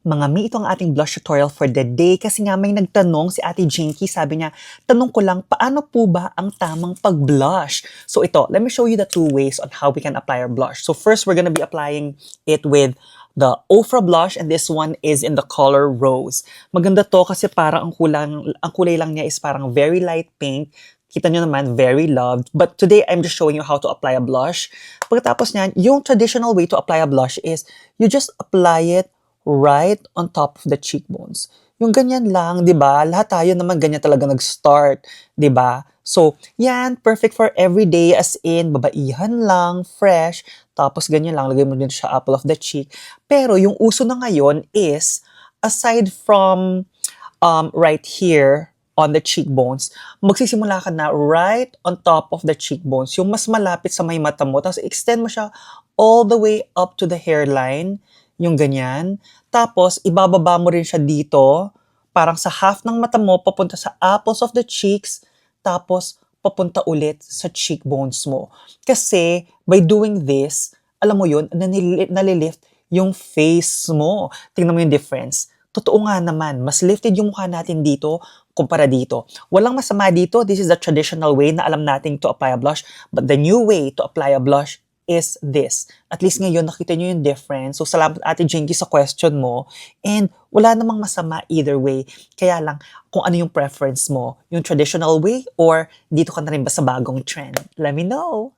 Mga mi, ito ang ating blush tutorial for the day kasi nga may nagtanong si Ate Jinky, sabi niya, tanong ko lang, paano po ba ang tamang pag-blush? So ito, let me show you the two ways on how we can apply our blush. So first, we're gonna be applying it with the Ofra blush and this one is in the color Rose. Maganda to kasi parang ang kulay lang niya is parang very light pink. Kita nyo naman, very loved. But today, I'm just showing you how to apply a blush. Pagkatapos niyan, yung traditional way to apply a blush is you just apply it right on top of the cheekbones. Yung ganyan lang, 'di ba? Lahat tayo naman ganyan talaga nag-start, 'di ba? So, yan, perfect for everyday as in babaihan lang, fresh, tapos ganyan lang, lagay mo din sa apple of the cheek. Pero yung uso na ngayon is aside from right here on the cheekbones, magsisimula ka na right on top of the cheekbones, yung mas malapit sa may mata mo, tapos extend mo siya all the way up to the hairline, yung ganyan. Tapos, ibababa mo rin siya dito, parang sa half ng mata mo, papunta sa apples of the cheeks, tapos papunta ulit sa cheekbones mo. Kasi, by doing this, alam mo yun, nalilift yung face mo. Tingnan mo yung difference. Totoo nga naman, mas lifted yung mukha natin dito kumpara dito. Walang masama dito. This is the traditional way na alam nating to apply a blush. But the new way to apply a blush is this. At least ngayon, nakita nyo yung difference. So, salamat Ate Jinky sa question mo. And wala namang masama either way. Kaya lang, kung ano yung preference mo, yung traditional way or dito ka na rin ba sa bagong trend? Let me know!